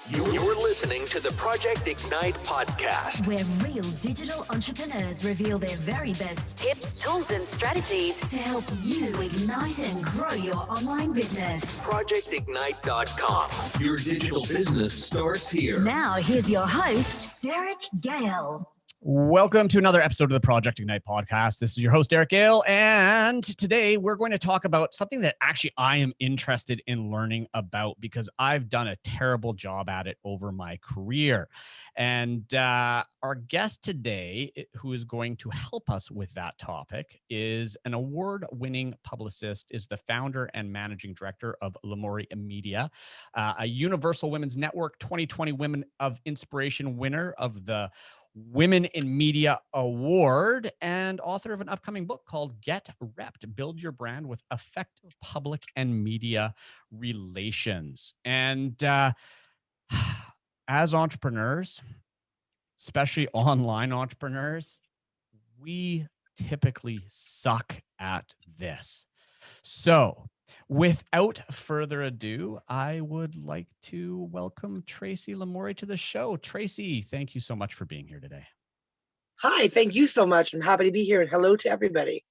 You're listening to the Project Ignite podcast, where real digital entrepreneurs reveal their very best tips, tools, and strategies to help you ignite and grow your online business. ProjectIgnite.com. Your digital business starts here. Now, here's your host, Derek Gale. Welcome to another episode of the Project Ignite podcast. This is your host, Derek Gale, and today we're going to talk about something that actually I am interested in learning about because I've done a terrible job at it over my career. And our guest today, who is going to help us with that topic, is an award-winning publicist, is the founder and managing director of Lamourie Media, a Universal Women's Network 2020 Women of Inspiration winner of the Women in Media Award, and author of an upcoming book called Get Repped, Build Your Brand with Effective Public and Media Relations. And as entrepreneurs, especially online entrepreneurs, we typically suck at this. So without further ado, I would like to welcome Tracy Lamourie to the show. Tracy, thank you so much for being here today. Hi, thank you so much. I'm happy to be here, and hello to everybody.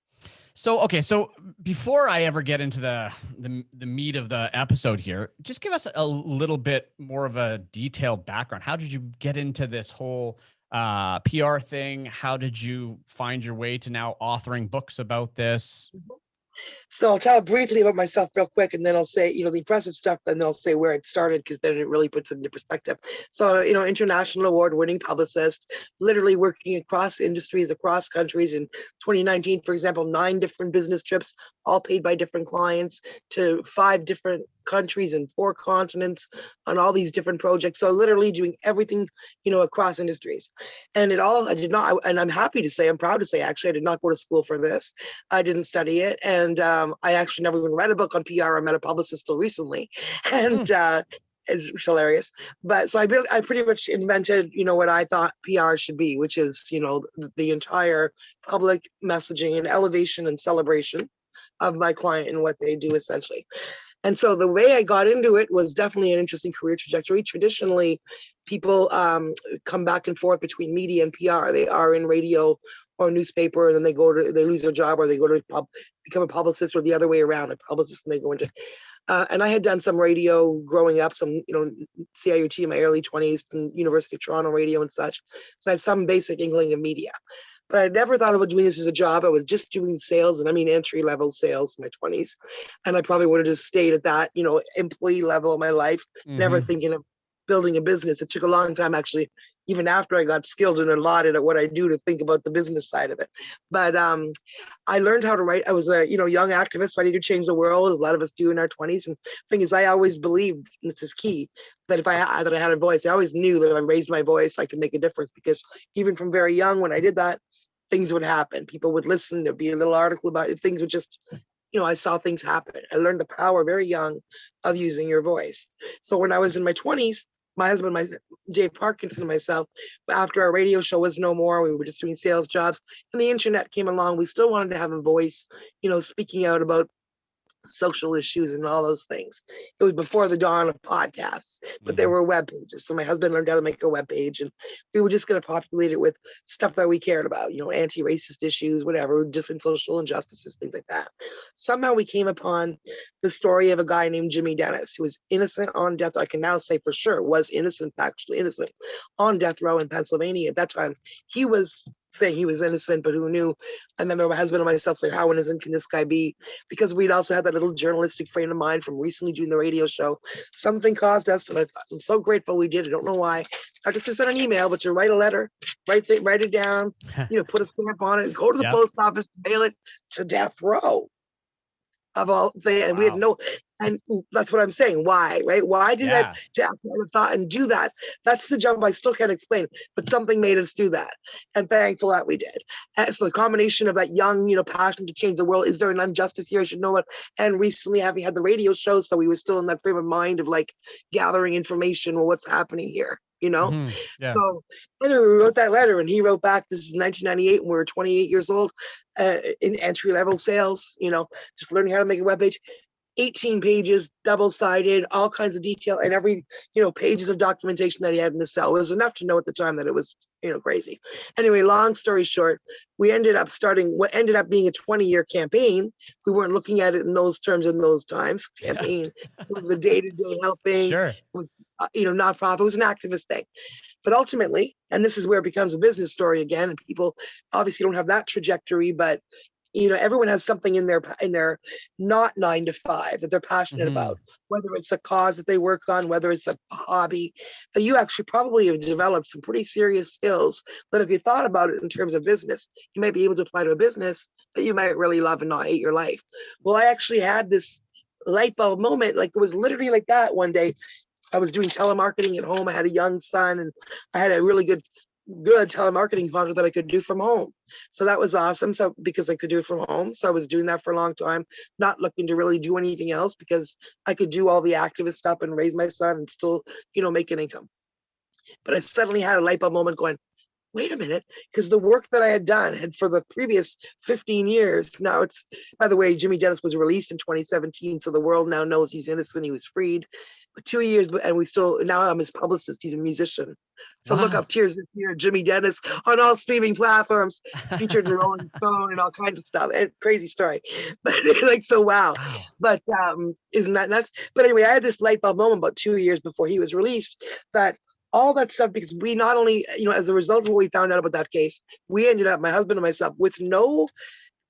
So before I ever get into the meat of the episode here, just give us a little bit more of a detailed background. How did you get into this whole PR thing? How did you find your way to now authoring books about this? So I'll tell briefly about myself real quick, and then I'll say, the impressive stuff, and then I'll say where it started, because then it really puts it into perspective. So, international award-winning publicist, literally working across industries, across countries. In 2019, for example, 9 different business trips, all paid by different clients, to 5 different countries and 4 continents on all these different projects. So literally doing everything, across industries. And I'm happy to say, I'm proud to say, actually, I did not go to school for this. I didn't study it. And I actually never even read a book on PR. I met a publicist till recently. And it's hilarious. But so I pretty much invented, what I thought PR should be, which is, the entire public messaging and elevation and celebration of my client and what they do essentially. And so the way I got into it was definitely an interesting career trajectory. Traditionally, people come back and forth between media and PR. They are in radio or newspaper, and then they lose their job, or they go to become a publicist, or the other way around. They're publicists and they go into. And I had done some radio growing up, some CIUT in my early 20s, and University of Toronto radio and such. So I have some basic inkling of media. But I never thought about doing this as a job. I was just doing sales, and I mean entry-level sales in my 20s. And I probably would have just stayed at that, employee level of my life, never thinking of building a business. It took a long time, actually, even after I got skilled and allotted at what I do, to think about the business side of it. But I learned how to write. I was a young activist ready to change the world, as a lot of us do in our 20s. And the thing is, I always believed, and this is key, that I had a voice. I always knew that if I raised my voice, I could make a difference, because even from very young, when I did that, things would happen. People would listen. There'd be a little article about it. Things would just, I saw things happen. I learned the power very young of using your voice. So when I was in my 20s, my husband, Dave Parkinson, and myself, after our radio show was no more, we were just doing sales jobs, and the internet came along. We still wanted to have a voice, speaking out about social issues and all those things. It was before the dawn of podcasts, but there were web pages. So my husband learned how to make a web page, and we were just going to populate it with stuff that we cared about, anti-racist issues, whatever, different social injustices, things like that. Somehow we came upon the story of a guy named Jimmy Dennis, who was innocent on death. I can now say for sure was innocent, factually innocent, on death row in Pennsylvania. At that time, he was saying he was innocent, but who knew? I remember my husband and myself saying, how innocent can this guy be? Because we'd also had that little journalistic frame of mind from recently doing the radio show. Something caused us, and I'm so grateful we did. I don't know why. Not just to send an email, but to write a letter, write it down, put a stamp on it, and go to the post office, mail it to death row. Of all things, and we had no, and that's what I'm saying. Why, right? Why did I have thought and do that? That's the jump I still can't explain, but something made us do that, and thankful that we did. And so the combination of that young, passion to change the world. Is there an injustice here? I should know it. And recently, having had the radio show, so we were still in that frame of mind of like gathering information. Well, what's happening here? So anyway, we wrote that letter, and he wrote back. This is 1998, and we were 28 years old, in entry-level sales, just learning how to make a webpage. 18 pages, double-sided, all kinds of detail, and every, pages of documentation that he had in the cell. It was enough to know at the time that it was, crazy. Anyway, long story short, we ended up starting what ended up being a 20-year campaign. We weren't looking at it in those terms in those times. Campaign. It was a day-to-day helping. Sure. It was, nonprofit. It was an activist thing. But ultimately, and this is where it becomes a business story again, and people obviously don't have that trajectory, but everyone has something in their not 9 to 5 that they're passionate about, whether it's a cause that they work on, whether it's a hobby. But you actually probably have developed some pretty serious skills that if you thought about it in terms of business, you might be able to apply to a business that you might really love and not hate your life. Well, I actually had this light bulb moment, like it was literally like that one day. I was doing telemarketing at home. I had a young son and I had a really good telemarketing contract that I could do from home. So that was awesome. So because I could do it from home. So I was doing that for a long time, not looking to really do anything else because I could do all the activist stuff and raise my son and still, make an income. But I suddenly had a light bulb moment going, wait a minute, because the work that I had done had for the previous 15 years, now it's, by the way, Jimmy Dennis was released in 2017. So the world now knows he's innocent. He was freed. 2 years, and now I'm his publicist. He's a musician. So look up Tears This Year, Jimmy Dennis on all streaming platforms, featured in Rolling Stone and all kinds of stuff. And crazy story, but wow. But isn't that nuts? But anyway, I had this light bulb moment about 2 years before he was released that all that stuff, because we not only, as a result of what we found out about that case, we ended up, my husband and myself, with no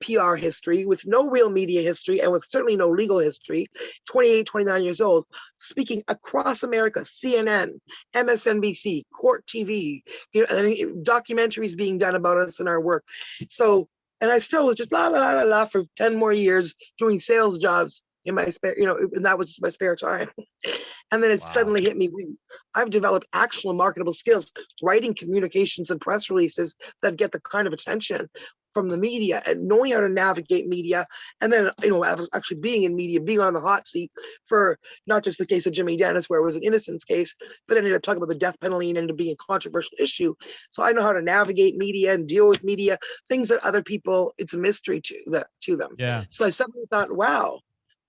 PR history, with no real media history, and with certainly no legal history, 28, 29 years old, speaking across America, CNN, MSNBC, Court TV, documentaries being done about us and our work. So, and I still was just la la la la la for 10 more years doing sales jobs in my spare, and that was just my spare time. And then it suddenly hit me. I've developed actual marketable skills, writing communications and press releases that get the kind of attention from the media and knowing how to navigate media. And then, actually being in media, being on the hot seat for not just the case of Jimmy Dennis, where it was an innocence case, but ended up talking about the death penalty and ended up being a controversial issue. So I know how to navigate media and deal with media, things that other people, it's a mystery to them. Yeah. So I suddenly thought, wow,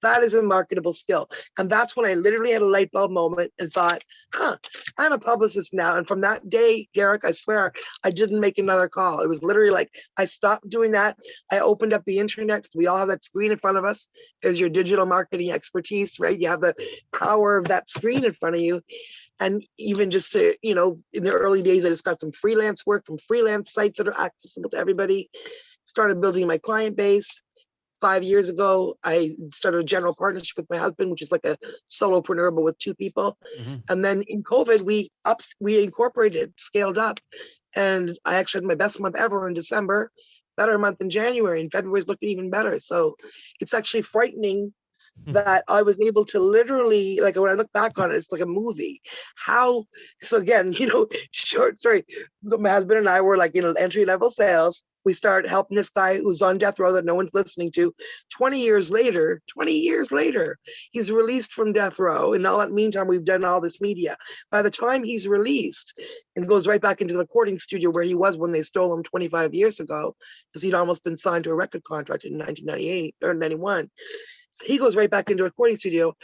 that is a marketable skill. And that's when I literally had a light bulb moment and thought, I'm a publicist now. And from that day, Derek, I swear, I didn't make another call. It was literally like, I stopped doing that. I opened up the internet because we all have that screen in front of us as your digital marketing expertise, right? You have the power of that screen in front of you. And even just to, in the early days, I just got some freelance work from freelance sites that are accessible to everybody, started building my client base. 5 years ago, I started a general partnership with my husband, which is like a solopreneur, but with 2 people. And then in COVID, we incorporated, scaled up. And I actually had my best month ever in December, better month in January, and February's looking even better. So it's actually frightening that I was able to literally, like when I look back on it, it's like a movie. So again, short story, my husband and I were like, entry level sales. We started helping this guy who's on death row that no one's listening to. 20 years later, he's released from death row. And all that meantime, we've done all this media. By the time he's released and goes right back into the recording studio where he was when they stole him 25 years ago, because he'd almost been signed to a record contract in 1998 or 91. So he goes right back into a recording studio.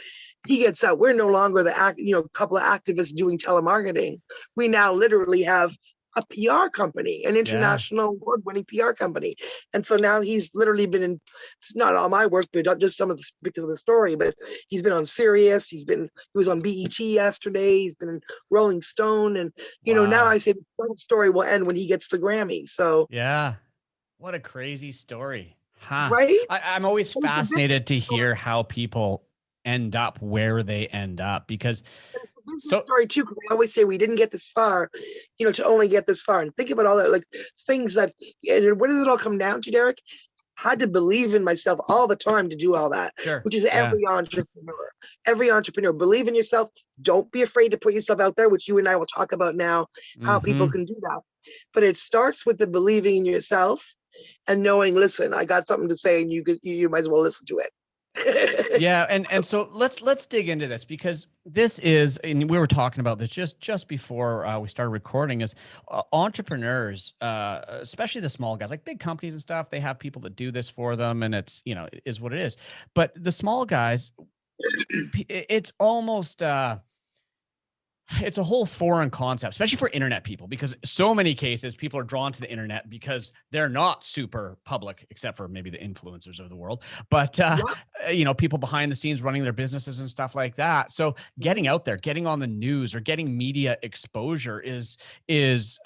He gets out. We're no longer the couple of activists doing telemarketing. We now literally have a PR company, an international award-winning PR company. And so now he's literally been in, it's not all my work, but just some of the, because of the story, but he's been on Sirius, he was on BET yesterday, he's been in Rolling Stone. And, now I say the story will end when he gets the Grammy. So yeah, what a crazy story. Huh. Right? I'm always fascinated to hear how people end up where they end up, because story too, because I always say we didn't get this far, to only get this far. And think about all that, like things that, and what does it all come down to, Derek? I had to believe in myself all the time to do all that, which is every entrepreneur. Every entrepreneur, believe in yourself. Don't be afraid to put yourself out there, which you and I will talk about now, how people can do that. But it starts with the believing in yourself and knowing, listen, I got something to say and you might as well listen to it. Yeah, and so let's dig into this, because this is, and we were talking about this just before we started recording, is entrepreneurs, especially the small guys, like big companies and stuff, they have people that do this for them, and it's, it is what it is. But the small guys, it's almost it's a whole foreign concept, especially for internet people, because so many cases people are drawn to the internet because they're not super public, except for maybe the influencers of the world. But, people behind the scenes running their businesses and stuff like that. So getting out there, getting on the news or getting media exposure is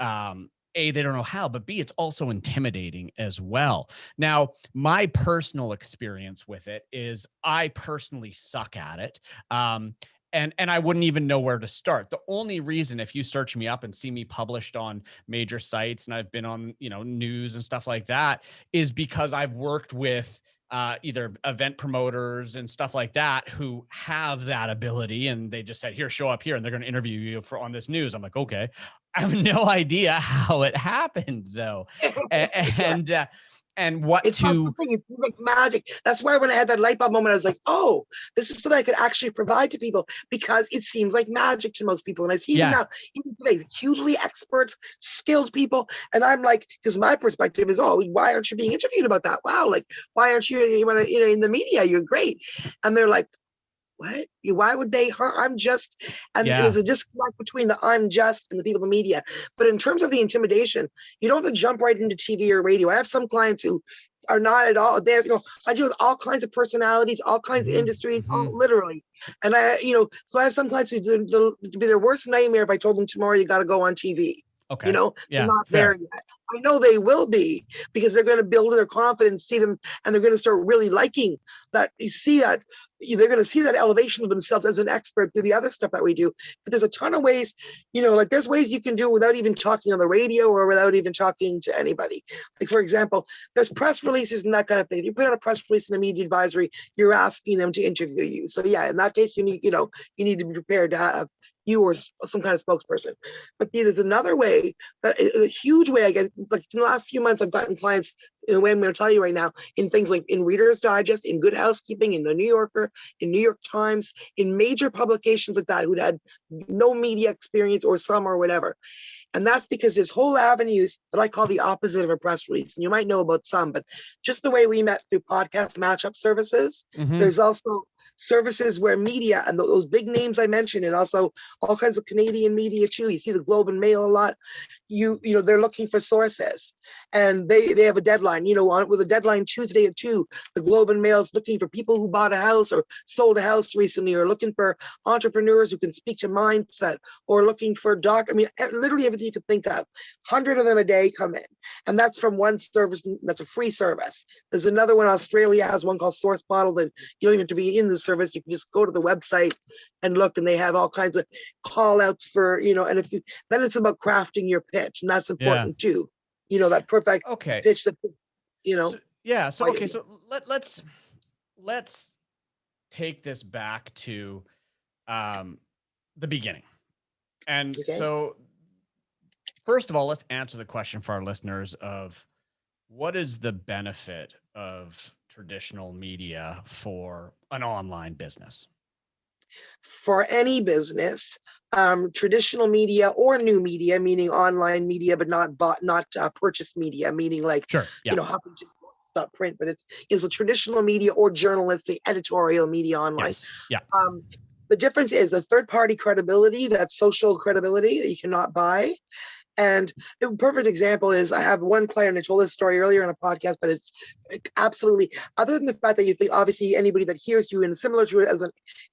A, they don't know how, but B, it's also intimidating as well. Now, my personal experience with it is I personally suck at it. And I wouldn't even know where to start. The only reason, if you search me up and see me published on major sites, and I've been on, news and stuff like that, is because I've worked with either event promoters and stuff like that who have that ability, and they just said, here, show up here, and they're going to interview you on this news. I'm like, okay. I have no idea how it happened though. And what It's to it's like magic. That's why when I had that light bulb moment, I was like, oh, this is something I could actually provide to people, because it seems like magic to most people. And I see even now, even today, hugely experts, skilled people. And I'm like, because my perspective is, oh, why aren't you being interviewed about that? Wow, like, why aren't you in the media? You're great. And they're like, what? Why would they hurt? I'm just, and there's a disconnect between the I'm just and the people in the media. But in terms of the intimidation, you don't have to jump right into TV or radio. I have some clients who are not at all. They have, I deal with all kinds of personalities, all kinds of industries, literally. And so I have some clients who be their worst nightmare if I told them tomorrow you got to go on TV. Okay. They're not there yet. I know they will be, because they're going to build their confidence, see them, and they're going to start really liking that. You see that they're going to see that elevation of themselves as an expert through the other stuff that we do. But there's a ton of ways, like there's ways you can do it without even talking on the radio or without even talking to anybody. Like, for example, there's press releases and that kind of thing. If you put out a press release in a media advisory, you're asking them to interview you. So yeah, in that case, you need to be prepared to have you or some kind of spokesperson. But there's another way, that a huge way, I get, like in the last few months, I've gotten clients in the way I'm going to tell you right now, in things like in Reader's Digest, in Good Housekeeping, in the New Yorker, in New York Times, in major publications like that, who'd had no media experience or some or whatever. And that's because there's whole avenues that I call the opposite of a press release. And you might know about some, but just the way we met through podcast matchup services, there's also services where media and those big names I mentioned, and also all kinds of Canadian media too. You see the Globe and Mail a lot. They're looking for sources, and they have a deadline. With a deadline Tuesday at 2, the Globe and Mail is looking for people who bought a house or sold a house recently, or looking for entrepreneurs who can speak to mindset, or looking for literally everything you could think of. 100 of them a day come in, and that's from one service. That's a free service. There's another one. Australia has one called Source Bottle that you don't even have to be in the service. You can just go to the website and look, and they have all kinds of call outs for, and then it's about crafting your pitch, and that's important too. That perfect pitch that, So let's take this back to the beginning. And so first of all, let's answer the question for our listeners of what is the benefit of traditional media for an online business? For any business, traditional media or new media, meaning online media, but not purchased media, meaning like, not print, but it's a traditional media or journalistic editorial media online. Yes. Yeah. The difference is the third-party credibility, that social credibility that you cannot buy. And a perfect example is, I have one client, and I told this story earlier in a podcast, but it's absolutely, other than the fact that you think, obviously, anybody that hears you, and similar to it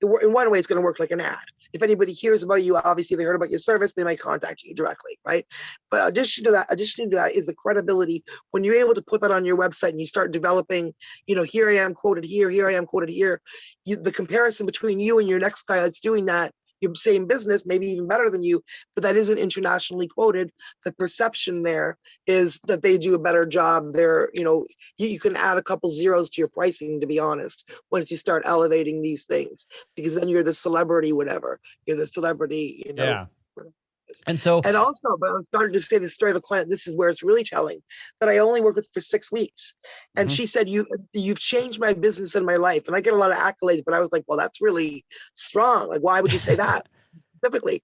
in one way, it's going to work like an ad. If anybody hears about you, obviously they heard about your service, they might contact you directly, right? But addition to that is the credibility. When you're able to put that on your website and you start developing, here I am quoted here I am quoted here, the comparison between you and your next guy that's doing that, your same business, maybe even better than you, but that isn't internationally quoted. The perception there is that they do a better job. They're, you can add a couple zeros to your pricing, to be honest, once you start elevating these things, because then you're the celebrity, whatever. You're the celebrity, Yeah. And so, And also, but I started to say the story of a client. This is where it's really telling that I only worked with for 6 weeks, and mhm. she said, "You've changed my business and my life." And I get a lot of accolades, but I was like, "Well, that's really strong. Like, why would you say that specifically?"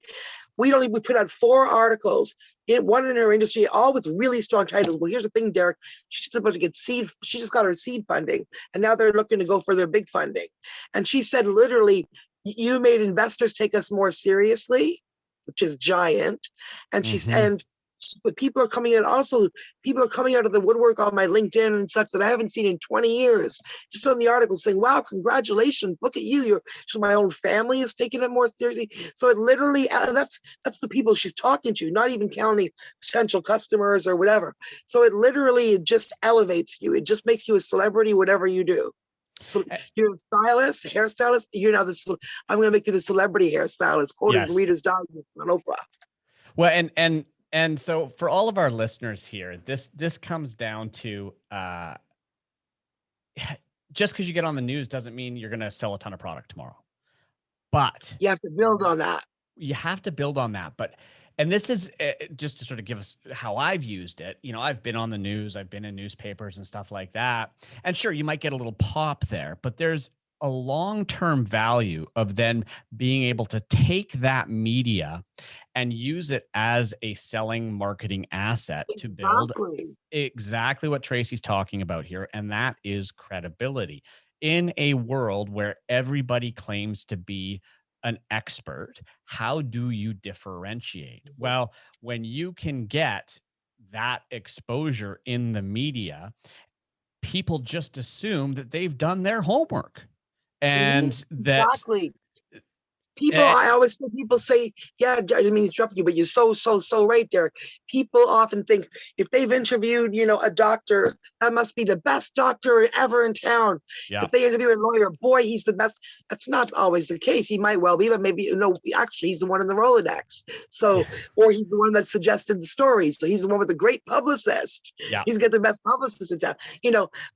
We put out 4 articles, one in her industry, all with really strong titles. Well, here's the thing, Derek. She's supposed to get seed. She just got her seed funding, and now they're looking to go for their big funding. And she said, literally, you made investors take us more seriously, which is giant. And she's Mhm. and but people are coming in also, people are coming out of the woodwork on my LinkedIn and such that I haven't seen in 20 years. Just on the article saying, wow, congratulations, look at you. So my own family is taking it more seriously. So it literally, that's the people she's talking to, not even counting potential customers or whatever. So it literally just elevates you. It just makes you a celebrity, whatever you do. So Eh, you're a stylist, hairstylist. You're now I'm going to make you the celebrity hairstylist, quoting from Yes. Reader's Digest on Oprah. Well, and so for all of our listeners here, this comes down to just because you get on the news doesn't mean you're going to sell a ton of product tomorrow. But You have to build on that. you have to build on that. But and this is just to sort of give us how I've used it. You know, I've been on the news, I've been in newspapers and stuff like that. And sure, you might get a little pop there, but there's a long-term value of then being able to take that media and use it as a selling marketing asset to build Exactly. exactly what Tracy's talking about here, and that is credibility. In a world where everybody claims to be an expert, how do you differentiate? Well, when you can get that exposure in the media, people just assume that they've done their homework Mhm. and that Exactly. People, eh, I always hear people say, yeah, I didn't mean to interrupt you, but you're so right, Derek. People often think if they've interviewed, a doctor, that must be the best doctor ever in town. yeah, If they interview a lawyer, boy, he's the best. That's not always the case. He might well be, but maybe, no, actually, he's the one in the Rolodex. So, or he's the one that suggested the story. So he's the one with the great publicist. yeah, He's got the best publicist in town,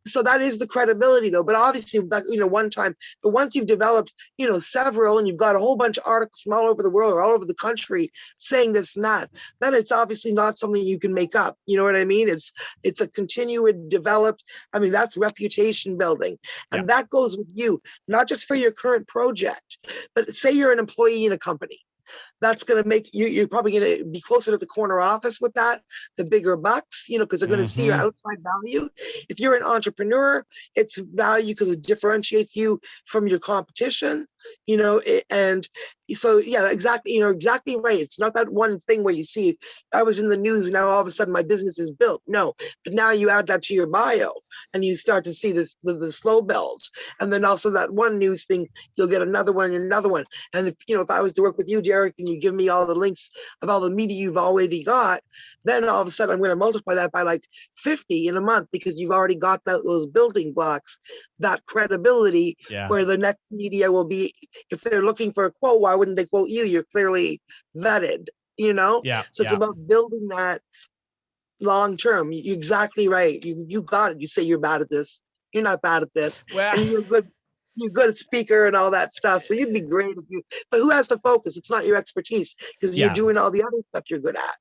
So that is the credibility, though. But obviously, one time, but once you've developed, several, and you've got a whole bunch of articles from all over the world or all over the country saying this and that, then it's obviously not something you can make up. You know what I mean? It's a continued developed, that's reputation building. yeah, And that goes with you, not just for your current project, but say you're an employee in a company. That's going to make you're probably going to be closer to the corner office with that, the bigger bucks, because they're going to see your hmm, outside value. If you're an entrepreneur, it's value because it differentiates you from your competition, and so, yeah, exactly, exactly right. It's not that one thing where you see, I was in the news and now all of a sudden my business is built. No, but now you add that to your bio and you start to see the slow build. And then also that one news thing, you'll get another one and another one. And if I was to work with you, Derek, and you give me all the links of all the media you've already got, then all of a sudden I'm going to multiply that by like 50 in a month because you've already got those building blocks, that credibility, yeah, where the next media will be, if they're looking for a quote, why wouldn't they quote you? You're clearly vetted, yeah, So it's yeah. about building that long term. You're exactly right. You got it. You say you're bad at this. You're not bad at this. Well, And you're good at speaker and all that stuff. So you'd be great but who has to focus? It's not your expertise because you're yeah. doing all the other stuff you're good at.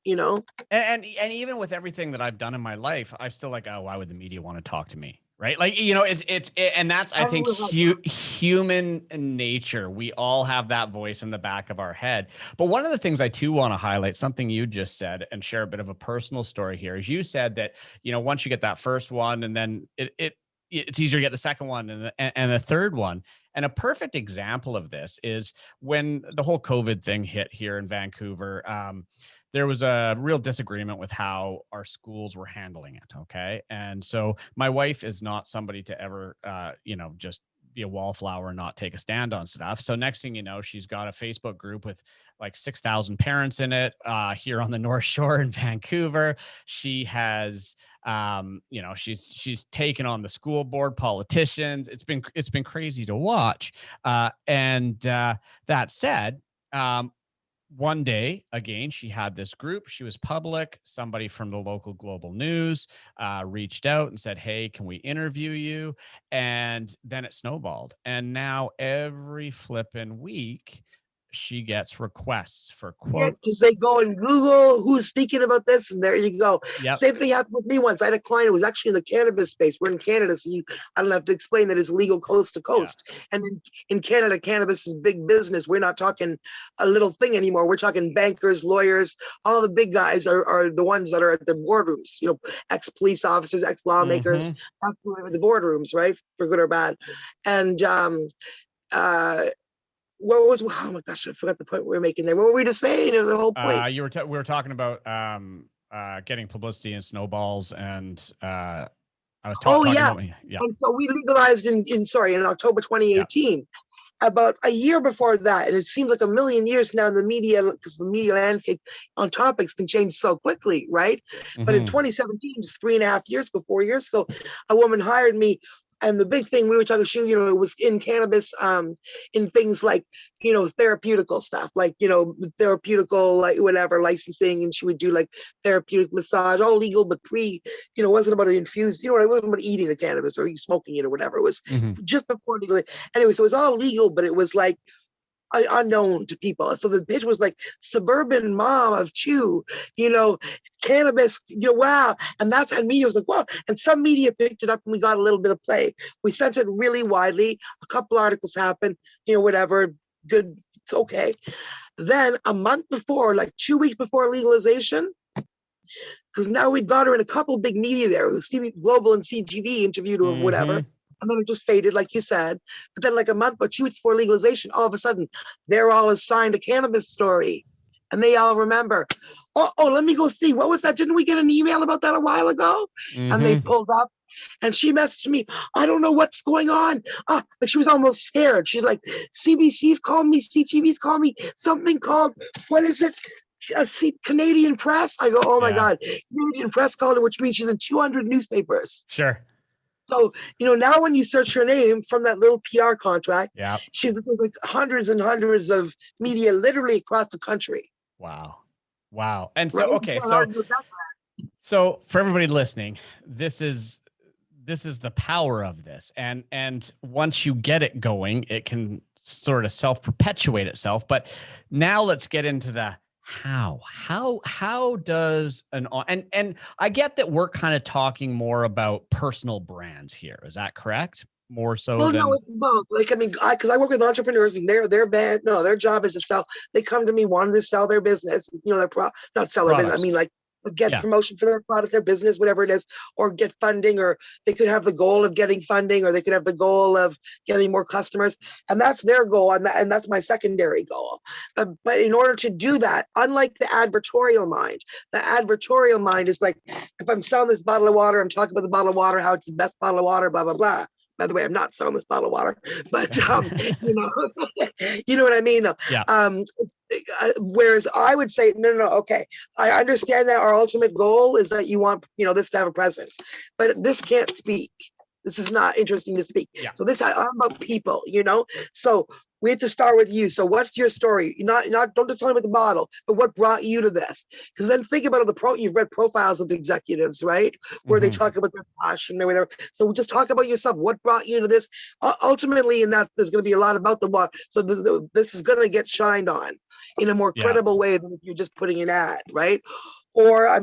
And even with everything that I've done in my life, I still like, oh, why would the media want to talk to me? Right. Like, and that's, I think, Everyone has that. human nature. We all have that voice in the back of our head. But one of the things I too want to highlight, something you just said and share a bit of a personal story here, is you said that, once you get that first one and then it's easier to get the second one and the third one. And a perfect example of this is when the whole COVID thing hit here in Vancouver. There was a real disagreement with how our schools were handling it. Okay. And so my wife is not somebody to ever, just be a wallflower and not take a stand on stuff. So next thing you know, she's got a Facebook group with like 6,000 parents in it here on the North Shore in Vancouver. She has, she's taken on the school board politicians. It's been crazy to watch. And that said, one day again, she had this group. She was public. Somebody from the local global news reached out and said, hey, can we interview you? And then it snowballed. And now every flipping week she gets requests for Yeah, because quotes. they go and Google who's speaking about this, and there you go. Yep. Same thing happened with me once. I had a client who was actually in the cannabis space. We're in Canada, so I don't have to explain that it's legal coast to coast. And in Canada, cannabis is big business. We're not talking a little thing anymore. We're talking bankers, lawyers. All the big guys are the ones that are at the boardrooms. Ex-police officers, ex-lawmakers. That's the boardrooms, right? For good or bad. And oh my gosh, I forgot the point we were making there. What were we just saying? It was a whole point. We were talking about getting publicity and snowballs, and I was talking about And so we legalized in October 2018. About a year before that, and it seems like a million years now in the media, because the media landscape on topics can change so quickly, right? But in 2017, just 3.5 years ago, 4 years ago, a woman hired me. And the big thing we were talking, it was in cannabis, in things like, therapeutical stuff, like, therapeutical, like whatever, licensing. And she would do like therapeutic massage, all legal, but it wasn't about infused, it wasn't about eating the cannabis or smoking it or whatever. It was just before legal. Anyway, so it was all legal, but it was like unknown to people. So the pitch was like suburban mom of two, cannabis, wow. And media was like, wow. And some media picked it up and we got a little bit of play. We sent it really widely. A couple articles happened, whatever, good, it's okay. Then a month before, like 2 weeks before legalization, because now we'd got her in a couple big media there, with Global and CTV interviewed or whatever. And then it just faded, like you said. But then like a month or 2 weeks before legalization, all of a sudden, they're all assigned a cannabis story. And they all remember, oh, let me go see. What was that? Didn't we get an email about that a while ago? And they pulled up. And she messaged me, I don't know what's going on. Like she was almost scared. She's like, CBC's called me, CTV's called me, something called, what is it? Canadian Press? I go, oh my God. Canadian Press called her, which means she's in 200 newspapers. Sure. So, now when you search her name from that little PR contract, she's like hundreds and hundreds of media literally across the country. Wow. And so, okay. So for everybody listening, this is the power of this. And once you get it going, it can sort of self-perpetuate itself. But now let's get into the how does and I get that we're kind of talking more about personal brands here. Is that correct? More so than no, it's both. Like, because I work with entrepreneurs and their job is to sell. They come to me wanting to sell their business, not sell their business. I mean, like, get promotion for their product, their business, whatever it is, or get funding, or they could have the goal of getting funding, or they could have the goal of getting more customers. And that's their goal. And that's my secondary goal. But in order to do that, unlike the advertorial mind is like, if I'm selling this bottle of water, I'm talking about the bottle of water, how it's the best bottle of water, blah, blah, blah. By the way, I'm not selling this bottle of water, but you know what I mean? Whereas I would say, no, okay. I understand that our ultimate goal is that you want, this to have a presence, but this can't speak. This is not interesting to speak. So I'm about people, so we have to start with you. So what's your story? Don't just tell me about the bottle, but what brought you to this? Because then think about you've read profiles of executives, right? Where they talk about their passion or whatever. So just talk about yourself. What brought you to this? Ultimately, in that, there's going to be a lot about the water. So this is going to get shined on in a more credible way than if you're just putting an ad, right? Or I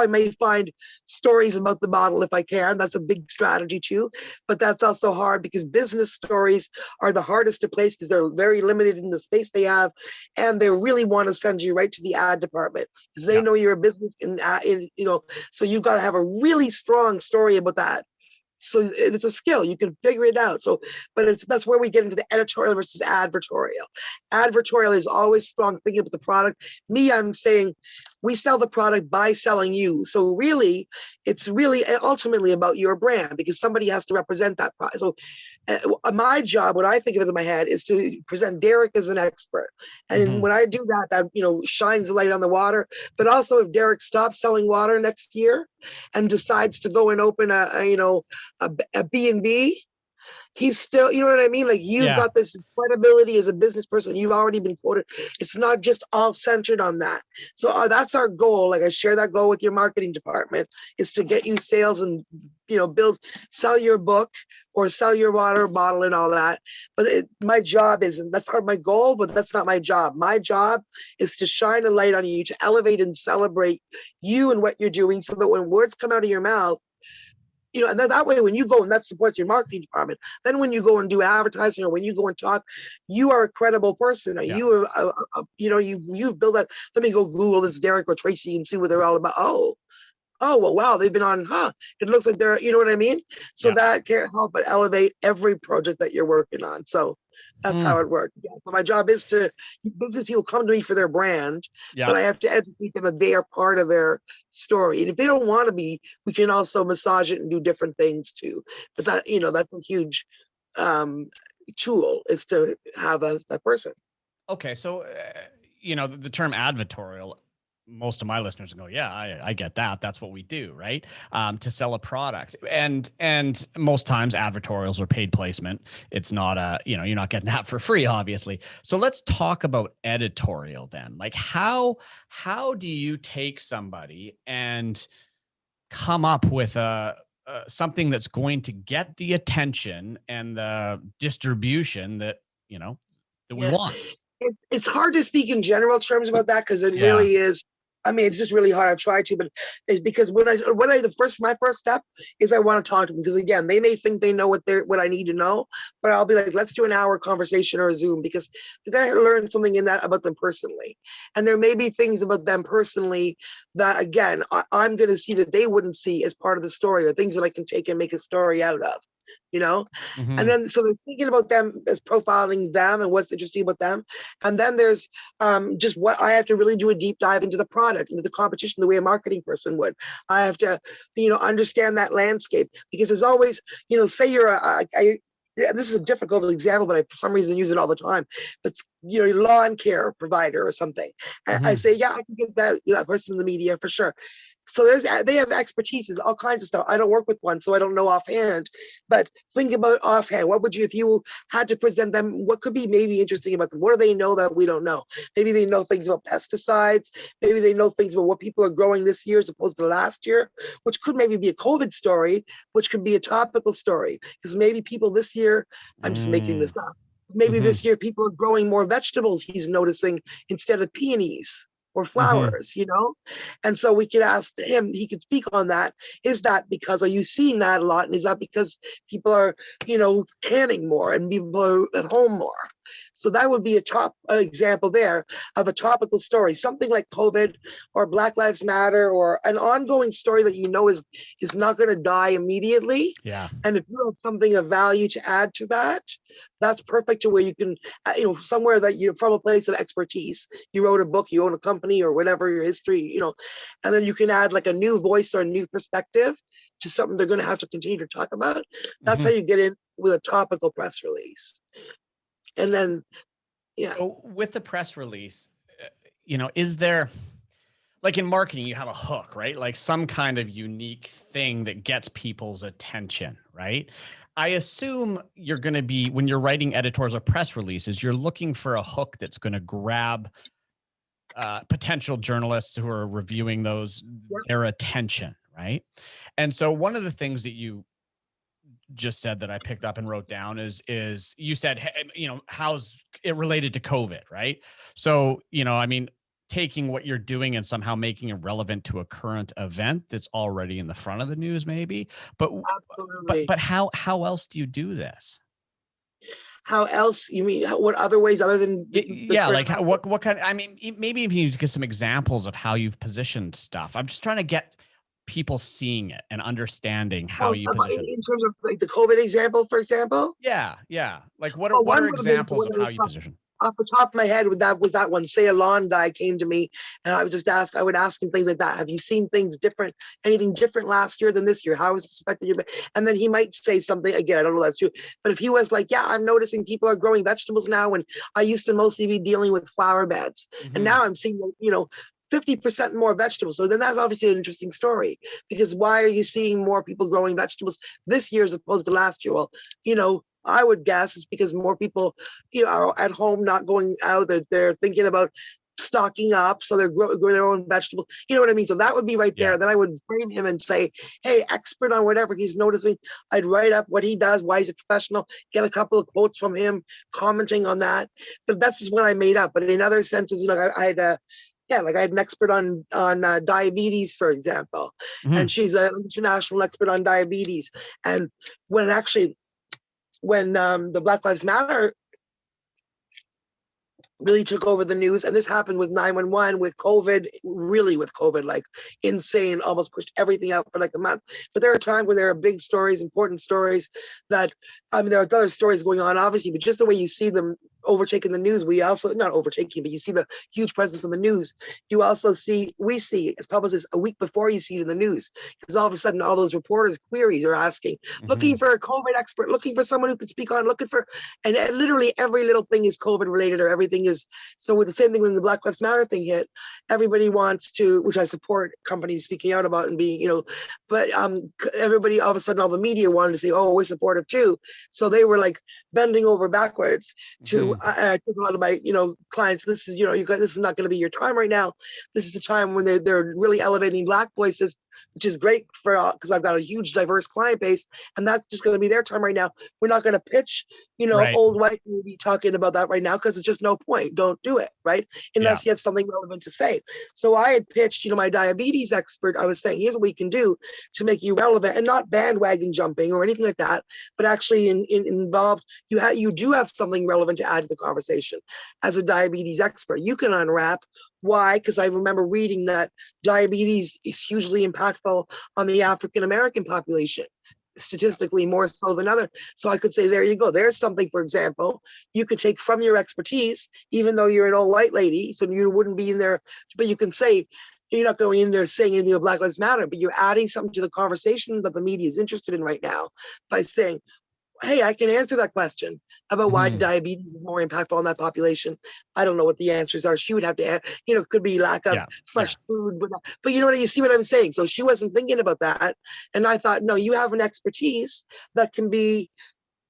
may find stories about the bottle if I can. That's a big strategy too, but that's also hard because business stories are the hardest to place because they're very limited in the space they have, and they really want to send you right to the ad department because they know you're a business so you've got to have a really strong story about that. So it's a skill, you can figure it out. So, but that's where we get into the editorial versus advertorial. Advertorial is always strong thinking about the product. Me, I'm saying we sell the product by selling you. So really, it's really ultimately about your brand because somebody has to represent that product. So my job, what I think of it in my head, is to present Derek as an expert. And when I do that shines the light on the water. But also if Derek stops selling water next year and decides to go and open a B&B, he's still, you know what I mean? Like you've got this credibility as a business person. You've already been quoted. It's not just all centered on that. So that's our goal. Like I share that goal with your marketing department, is to get you sales and, sell your book or sell your water bottle and all that. But my job isn't, that's part of my goal, but that's not my job. My job is to shine a light on you, to elevate and celebrate you and what you're doing, so that when words come out of your mouth, and then that way when you go, and that supports your marketing department, then when you go and do advertising or when you go and talk, you are a credible person. Or you are, you've built that. Let me go Google this Derek or Tracy and see what they're all about. Oh, well, wow, they've been on, it looks like they're, you know what I mean? So that can't help but elevate every project that you're working on. So that's how it works. Yeah. So my job is business people come to me for their brand, but I have to educate them that they are part of their story. And if they don't want to be, we can also massage it and do different things too. But that, that's a huge tool, is to have that person. Okay. So, the term advertorial, most of my listeners go, yeah, I get that. That's what we do, right? To sell a product. And most times advertorials are paid placement. It's not you're not getting that for free, obviously. So let's talk about editorial then. Like how do you take somebody and come up with something that's going to get the attention and the distribution that we want? It's hard to speak in general terms about that, because it really is. I mean, it's just really hard. I've tried to, but it's because my first step is I want to talk to them, because again, they may think they know what I need to know, but I'll be like, let's do an hour conversation or a Zoom, because you got to learn something in that about them personally. And there may be things about them personally that, again, I'm going to see that they wouldn't see as part of the story, or things that I can take and make a story out of. And then so they're thinking about them as profiling them and what's interesting about them. And then there's just what I have to really do a deep dive into the product, into the competition, the way a marketing person would. I have to, understand that landscape, because there's always, say you're this is a difficult example, but I, for some reason, use it all the time. But your lawn care provider or something. I say, I can get that person in the media for sure. So they have expertise, all kinds of stuff. I don't work with one, so I don't know offhand. But think about offhand. What would you, if you had to present them, what could be maybe interesting about them? What do they know that we don't know? Maybe they know things about pesticides. Maybe they know things about what people are growing this year as opposed to last year, which could maybe be a COVID story, which could be a topical story. Because maybe people this year, I'm just making this up, maybe this year people are growing more vegetables, he's noticing, instead of peonies or flowers, and so we could ask him, he could speak on that. Is that because, are you seeing that a lot? And is that because people are, canning more and people are at home more? So that would be a top example there of a topical story, something like COVID or Black Lives Matter, or an ongoing story that is not going to die immediately. Yeah. And if you have something of value to add to that, that's perfect, to where you can, somewhere that you're from a place of expertise. You wrote a book, you own a company or whatever, your history, and then you can add like a new voice or a new perspective to something they're going to have to continue to talk about. That's how you get in with a topical press release. And then, So with the press release, is there, like in marketing, you have a hook, right? Like some kind of unique thing that gets people's attention, right? I assume you're going to be, when you're writing editorials or press releases, you're looking for a hook that's going to grab potential journalists who are reviewing their attention, right? And so one of the things that you just said that I picked up and wrote down is you said, hey, how's it related to COVID, right? So, taking what you're doing and somehow making it relevant to a current event that's already in the front of the news, maybe. But how else do you do this? How else? You mean what other ways other than what kind? Maybe if you give some examples of how you've positioned stuff. I'm just trying to get people seeing it and understanding how you position in terms of like the COVID example, for example. Yeah. Like what are examples of how you position? Off the top of my head, was that one. Say a lawn guy came to me and I would ask him things like that. Have you seen anything different last year than this year? How has this affected you? And then he might say something, again, I don't know if that's true, but if he was like, I'm noticing people are growing vegetables now, and I used to mostly be dealing with flower beds. And now I'm seeing, 50% more vegetables. So then that's obviously an interesting story, because why are you seeing more people growing vegetables this year as opposed to last year? Well, I would guess it's because more people, are at home, not going out. They're thinking about stocking up, so they're growing their own vegetables. You know what I mean? So that would be right there. Yeah. Then I would frame him and say, "Hey, expert on whatever he's noticing." I'd write up what he does, why he's a professional, get a couple of quotes from him, commenting on that. But that's just what I made up. But in other senses, I had like I had an expert on diabetes, for example, Mhm. and she's an international expert on diabetes. And when actually when the Black Lives Matter really took over the news, and this happened with 911, with COVID, really with COVID, like insane, almost pushed everything out for like a month. But there are times when there are big stories, important stories that, there are other stories going on, obviously, but just the way you see them overtaking the news, we also, not overtaking, but you see the huge presence in the news. You also we see as publicists a week before you see it in the news, because all of a sudden all those reporters' queries are asking, looking for a COVID expert, looking for someone who can speak on, looking for, and literally every little thing is COVID related, or everything is. So with the same thing when the Black Lives Matter thing hit, everybody wants to, which I support companies speaking out about and being, but everybody, all of a sudden, all the media wanted to say, "Oh, we're supportive too." So they were like bending over backwards to. I told a lot of my, clients, this is, this is not going to be your time right now. This is the time when they're really elevating Black voices, which is great for, because I've got a huge diverse client base, and that's just going to be their time right now. We're not going to pitch, Right. old white movie talking about that right now, because it's just no point. Don't do it, right? Unless you have something relevant to say. So I had pitched, my diabetes expert. I was saying, here's what we can do to make you relevant, and not bandwagon jumping or anything like that, but actually involved. You do have something relevant to add to the conversation. As a diabetes expert, you can unwrap why, because I remember reading that diabetes is hugely impactful on the African American population, statistically more so than other. So I could say, there you go. There's something, for example, you could take from your expertise, even though you're an old white lady, so you wouldn't be in there, but you can say, you're not going in there saying anything about Black Lives Matter, but you're adding something to the conversation that the media is interested in right now by saying, hey, I can answer that question about why diabetes is more impactful on that population. I don't know what the answers are. She would have to, it could be lack of fresh food, but you see what I'm saying? So she wasn't thinking about that. And I thought, no, you have an expertise that can be,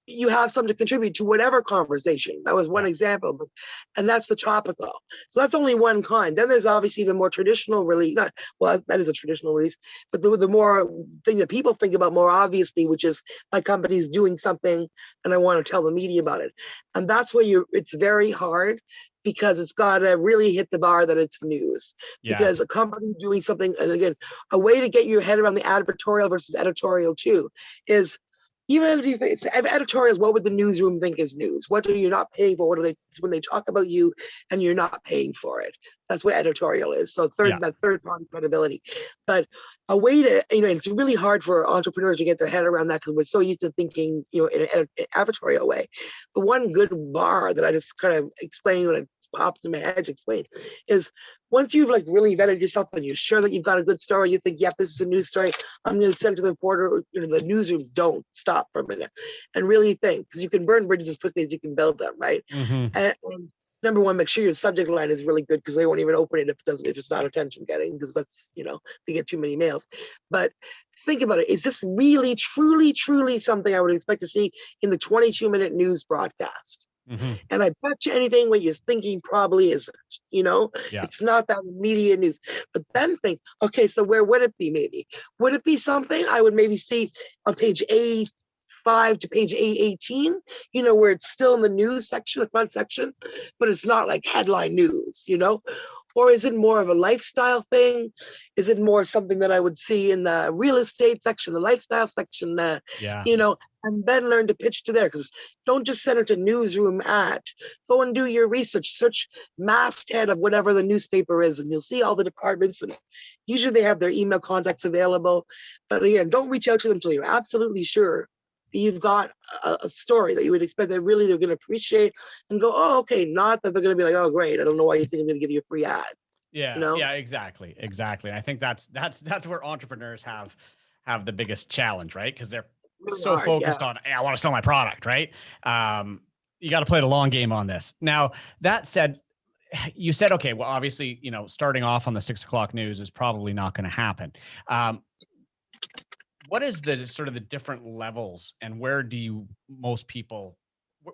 you have something to contribute to whatever conversation. That was one example, and that's the topical. So that's only one kind. Then there's obviously the more traditional release. That is a traditional release, but the more thing that people think about more obviously, which is my company's doing something and I want to tell the media about it. And that's where it's very hard, because it's got to really hit the bar that it's news. Because a company doing something, and again, a way to get your head around the advertorial versus editorial too is, even if you think it's editorials, what would the newsroom think is news? What are you not paying for? What are they, when they talk about you and you're not paying for it? That's what editorial is. So that's third party credibility. But a way to, it's really hard for entrepreneurs to get their head around that, because we're so used to thinking, in an advertorial way. But one good bar that I just kind of explained when it pops in my head to explain is, once you've really vetted yourself and you're sure that you've got a good story, you think, yep, this is a news story, I'm going to send it to the reporter, the newsroom. Don't stop for a minute and really think, because you can burn bridges as quickly as you can build them, right? And number one, make sure your subject line is really good, because they won't even open it if it's not attention getting, because that's, they get too many mails. But think about it. Is this really, truly, truly something I would expect to see in the 22-minute news broadcast? And I bet you anything what you're thinking probably isn't, It's not that immediate news. But then think, okay, so where would it be maybe? Would it be something I would maybe see on page A5 to page A18, where it's still in the news section, the front section, but it's not like headline news, Or is it more of a lifestyle thing? Is it more something that I would see in the real estate section, the lifestyle section, and then learn to pitch to there? Because don't just send it to newsroom at. Go and do your research. Search masthead of whatever the newspaper is, and you'll see all the departments. And usually they have their email contacts available. But again, don't reach out to them until you're absolutely sure that you've got a story that you would expect that really they're going to appreciate and go, oh, okay. Not that they're going to be like, oh, great, I don't know why you think I'm going to give you a free ad. Yeah, exactly. I think that's where entrepreneurs have the biggest challenge, right? Because they're so focused on, hey, I want to sell my product, right? You got to play the long game on this. Now, that said, you said, okay, well, obviously, starting off on the 6 o'clock news is probably not going to happen. what is the sort of the different levels, and where do most people,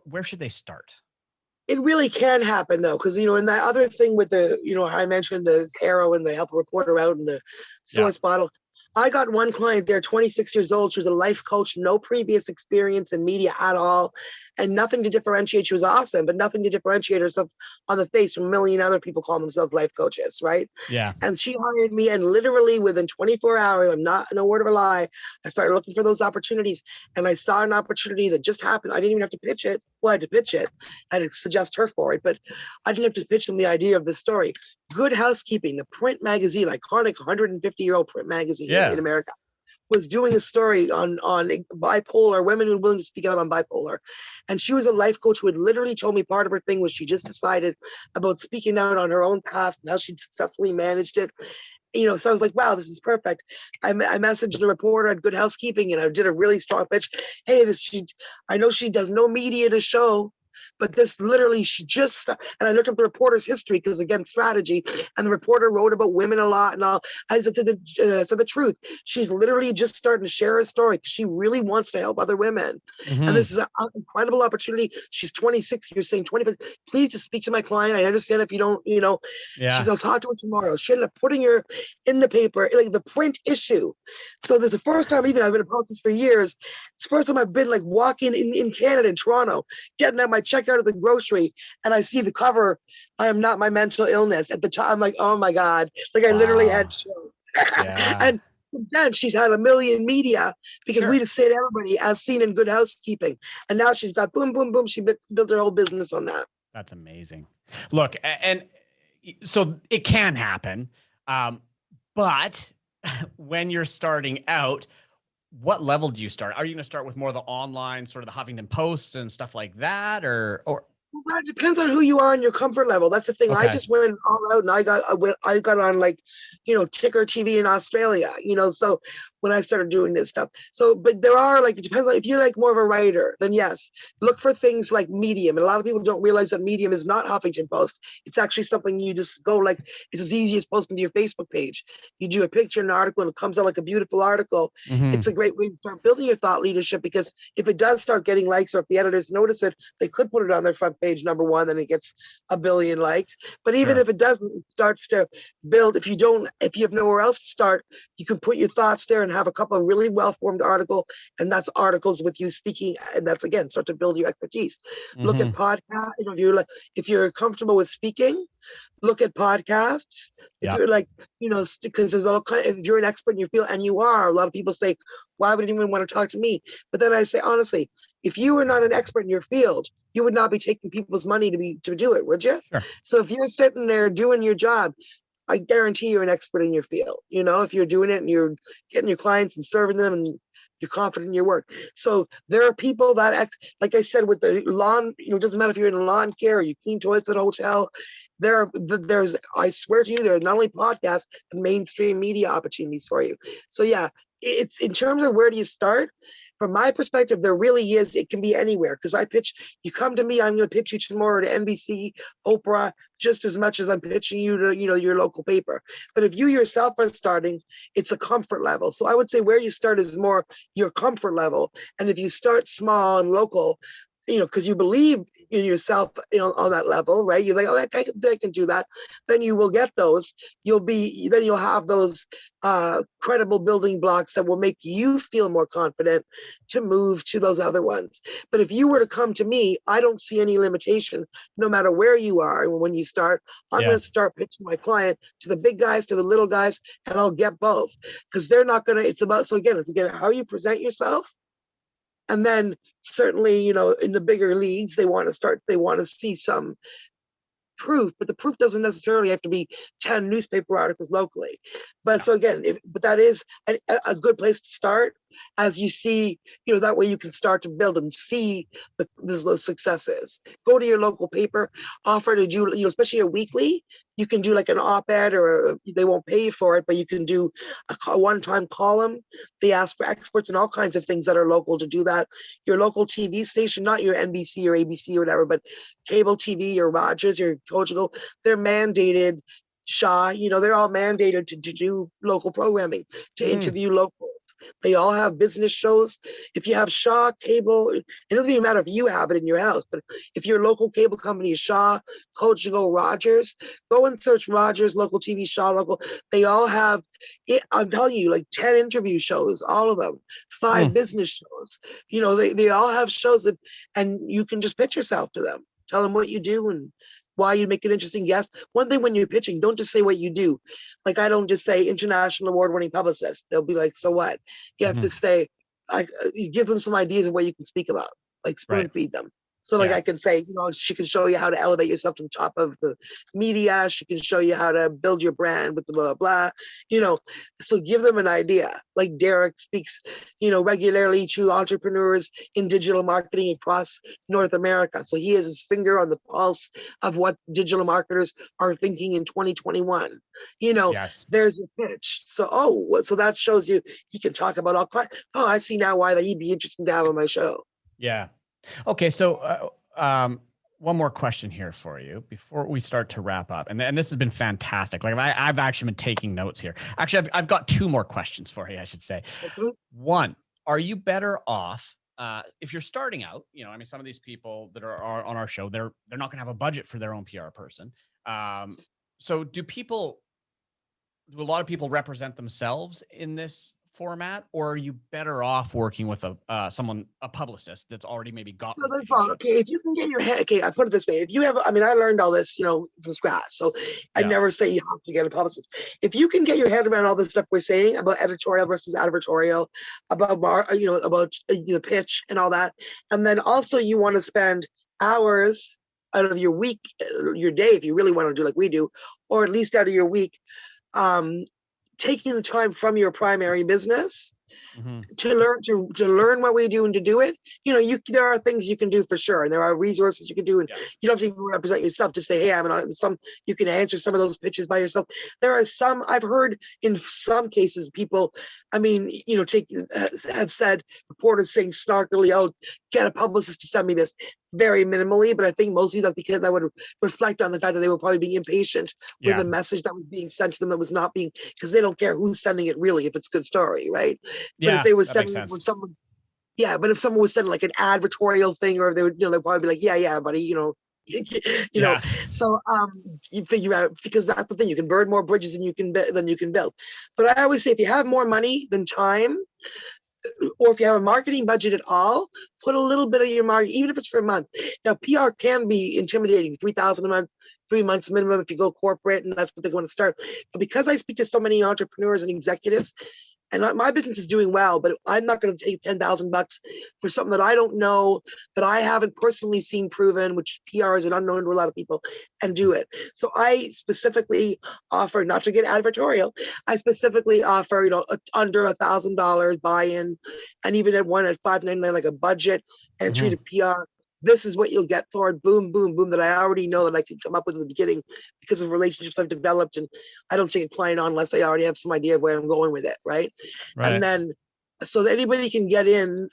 where should they start? It really can happen though, because in that other thing with the, how I mentioned the arrow and the help a reporter out and the source bottle. I got one client there, 26 years old. She was a life coach, no previous experience in media at all, and nothing to differentiate. She was awesome, but nothing to differentiate herself on the face from a million other people call themselves life coaches, right? Yeah. And she hired me, and literally within 24 hours, I'm not no word of a lie, I started looking for those opportunities, and I saw an opportunity that just happened. I didn't even have to pitch it. Well, I had to pitch it. I had to suggest her for it, but I didn't have to pitch them the idea of the story. Good Housekeeping, the print magazine, iconic 150-year-old print magazine in America, was doing a story on bipolar, women who are willing to speak out on bipolar. And she was a life coach who had literally told me part of her thing was she just decided about speaking out on her own past and how she'd successfully managed it. So I was like, wow, this is perfect. I messaged the reporter at Good Housekeeping and I did a really strong pitch. Hey, I know she does no media to show, but this literally, and I looked up the reporter's history because again, strategy, and the reporter wrote about women a lot and all. I said the truth. She's literally just starting to share her story because she really wants to help other women. And this is an incredible opportunity. She's 26, you're saying 20, but please just speak to my client. I understand if you don't, she's, I'll talk to her tomorrow. She ended up putting her in the paper, like the print issue. So this is the first time, even I've been in politics for years. It's the first time I've been like walking in Canada, in Toronto, getting at my check out of the grocery, and I see the cover, I am not my mental illness. At the time, I'm like, oh my God. Like I literally had chills. And then she's had a million media because we just say to everybody, as seen in Good Housekeeping. And now she's got boom, boom, boom. She built her whole business on that. That's amazing. Look, and so it can happen. But when you're starting out, what level do you start? Are you going to start with more of the online, sort of the Huffington Posts and stuff like that, or? Well, it depends on who you are and your comfort level. That's the thing. Okay. I just went all out and I got on like, Ticker TV in Australia, so when I started doing this stuff. So, but there are like, it depends on if you're like more of a writer, then yes, look for things like Medium. And a lot of people don't realize that Medium is not Huffington Post. It's actually something you just go like, it's as easy as posting to your Facebook page. You do a picture and an article and it comes out like a beautiful article. It's a great way to start building your thought leadership, because if it does start getting likes, or if the editors notice it, they could put it on their front page, number one, then it gets a billion likes. But even if it doesn't, it starts to build. If you have nowhere else to start, you can put your thoughts there and have a couple of really well-formed articles, and that's articles with you speaking, and that's again start to build your expertise. Look at podcasts. If you're comfortable with speaking, look at podcasts. If you're like, because there's all kind of, if you're an expert in your field, and you are, a lot of people say, why would anyone want to talk to me? But then I say, honestly, if you were not an expert in your field, you would not be taking people's money to do it, would you? Sure. So if you're sitting there doing your job, I guarantee you're an expert in your field. If you're doing it and you're getting your clients and serving them and you're confident in your work. So there are people that, like I said, with the lawn, it doesn't matter if you're in lawn care or you clean toilets at a hotel. There's, I swear to you, there are not only podcasts and mainstream media opportunities for you. So yeah, it's in terms of where do you start? From my perspective, there really is. It can be anywhere, because you come to me, I'm going to pitch you tomorrow to NBC, Oprah, just as much as I'm pitching you to, your local paper. But if you yourself are starting, it's a comfort level. So I would say where you start is more your comfort level. And if you start small and local, because you believe in yourself, on that level, right? You're like, oh, I can do that. Then you will get those. You'll have those credible building blocks that will make you feel more confident to move to those other ones. But if you were to come to me, I don't see any limitation, no matter where you are. When you start, I'm going to start pitching my client to the big guys, to the little guys, and I'll get both, because they're not going to, it's again, how you present yourself. And then certainly, in the bigger leagues, they want to see some proof, but the proof doesn't necessarily have to be 10 newspaper articles locally. But so again, but that is a good place to start, as you see, that way you can start to build and see the successes. Go to your local paper, offer to do, especially a weekly, you can do like an op-ed, or they won't pay you for it, but you can do a one-time column. They ask for experts and all kinds of things that are local to do that. Your local TV station, not your NBC or ABC or whatever, but cable TV, your Rogers, your Cogeco, they're mandated, Shaw, they're all mandated to do local programming, to interview locals. They all have business shows. If you have Shaw Cable, it doesn't even matter if you have it in your house, but if your local cable company is Shaw, Cogeco, Rogers, go and search Rogers, local TV, Shaw, local. They all have, I'm telling you, like 10 interview shows, all of them, 5 business shows. They all have shows and you can just pitch yourself to them. Tell them what you do and why you make an interesting guest. One thing when you're pitching, don't just say what you do. Like I don't just say international award-winning publicist. They'll be like, so what? You have to say, you give them some ideas of what you can speak about, like spoon feed them. So like I can say, she can show you how to elevate yourself to the top of the media. She can show you how to build your brand with the blah, blah, blah. So give them an idea. Like Derek speaks, regularly to entrepreneurs in digital marketing across North America. So he has his finger on the pulse of what digital marketers are thinking in 2021. There's your pitch. So, so that shows you he can talk about all kinds. Oh, I see now why he'd be interesting to have on my show. Yeah. Okay, so one more question here for you before we start to wrap up, and this has been fantastic. Like I've actually been taking notes here. Actually, I've got 2 more questions for you, I should say. One, are you better off if you're starting out? Some of these people that are on our show, they're not going to have a budget for their own PR person. So do a lot of people represent themselves in this format, or are you better off working with a publicist that's already maybe got relationships? Okay, if you can get your head, I put it this way. If you have, I learned all this, from scratch. So I never say you have to get a publicist. If you can get your head around all this stuff we're saying about editorial versus advertorial, about the pitch and all that, and then also you want to spend hours out of your week, your day, if you really want to do like we do, or at least out of your week, taking the time from your primary business to learn what we do and to do it. There are things you can do for sure, and there are resources you can do, and you don't have to even represent yourself. Just say, hey, you can answer some of those pitches by yourself. There are some I've heard in some cases people, have said, reporters saying snarkily, oh, get a publicist to send me this, very minimally, but I think mostly that's because I would reflect on the fact that they were probably being impatient with the message that was being sent to them that was not being, because they don't care who's sending it really if it's a good story, right? Yeah, but if they were sending someone, but if someone was sending like an advertorial thing, or they would, they'd probably be like, yeah, buddy, So you figure out, because that's the thing, you can burn more bridges than you can build. But I always say, if you have more money than time, or if you have a marketing budget at all, put a little bit of your marketing, even if it's for a month. Now, PR can be intimidating, $3,000 a month, 3 months minimum if you go corporate, and that's what they want to start. But because I speak to so many entrepreneurs and executives, and my business is doing well, but I'm not going to take $10,000 for something that I don't know, that I haven't personally seen proven, which PR is an unknown to a lot of people, and do it. So I specifically offer, not to get advertorial, I specifically offer, under $1,000 buy-in, and even at one at $599, like a budget entry to PR. This is what you'll get for it. Boom, boom, boom. That I already know that I can come up with in the beginning because of relationships I've developed, and I don't take a client on unless I already have some idea of where I'm going with it, right? And then, so that anybody can get in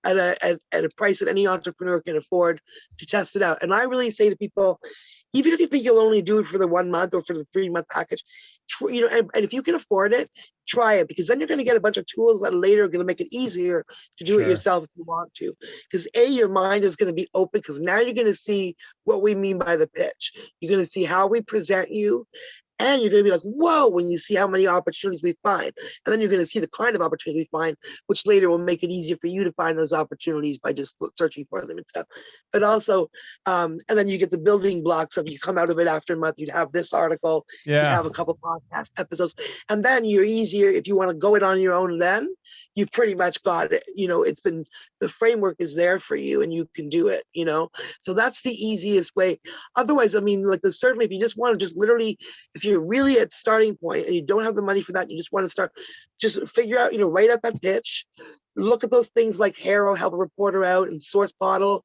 at a price that any entrepreneur can afford to test it out. And I really say to people, even if you think you'll only do it for the 1 month or for the 3-month package, and if you can afford it, try it, because then you're going to get a bunch of tools that later are going to make it easier to do it yourself if you want to. Because your mind is going to be open, because now you're going to see what we mean by the pitch. You're going to see how we present you. And you're going to be like, whoa, when you see how many opportunities we find. And then you're going to see the kind of opportunities we find, which later will make it easier for you to find those opportunities by just searching for them and stuff. But also, and then you get the building blocks of, you come out of it after a month, you'd have this article, you have a couple podcast episodes, and then you're easier if you want to go it on your own. Then you've pretty much got it. It's been, the framework is there for you and you can do it, So that's the easiest way. Otherwise, certainly if you just want to just literally, if you're really at starting point and you don't have the money for that, you just want to start, just figure out, write out that pitch, look at those things like Haro, Help a Reporter Out, and Source Bottle.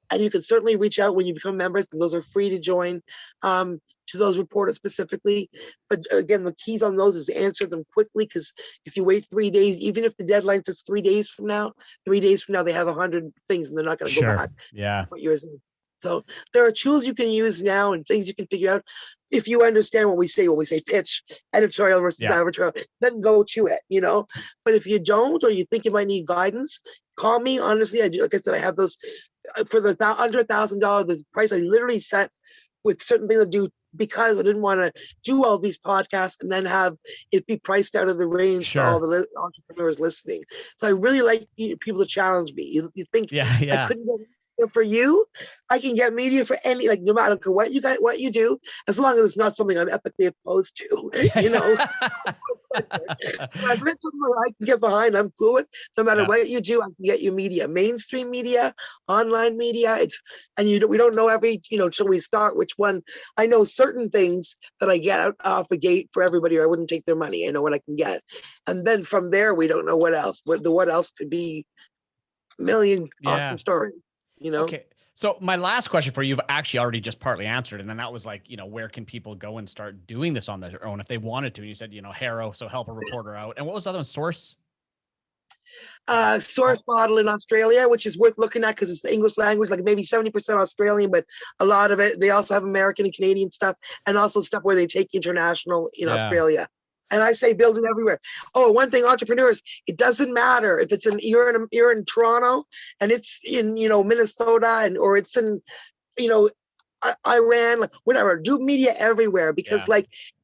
And you can certainly reach out when you become members, and those are free to join, to those reporters specifically. But again, the keys on those is to answer them quickly, because if you wait 3 days, even if the deadline says 3 days from now, 3 days from now, they have 100 things and they're not going to go back. Yeah. Put yours So there are tools you can use now and things you can figure out if you understand what we say pitch, editorial versus advertorial, then go to it, But if you don't, or you think you might need guidance, call me. Honestly, like I said, I have those for the under $1,000, the price I literally set with certain things to do because I didn't want to do all these podcasts and then have it be priced out of the range for all the entrepreneurs listening. So I really like people to challenge me. You think I couldn't get for you, I can get media for any, like, no matter what you got, what you do, as long as it's not something I'm ethically opposed to, I've written something I can get behind, I'm cool with. No matter what you do, I can get you media, mainstream media, online media. We don't know every, till we start which one. I know certain things that I get out off the gate for everybody, or I wouldn't take their money. I know what I can get, and then from there we don't know what else. What else could be a million awesome stories. Okay. So my last question for you, you've actually already just partly answered. And then that was like, where can people go and start doing this on their own if they wanted to? And you said, Harrow, so help a reporter out. And what was the other one? Source Bottle in Australia, which is worth looking at because it's the English language, like maybe 70% Australian, but a lot of it, they also have American and Canadian stuff, and also stuff where they take international in Australia. And I say build it everywhere. Oh, one thing, entrepreneurs, it doesn't matter if it's you're in Toronto and it's in, Minnesota or it's in, Iran, like whatever. Do media everywhere because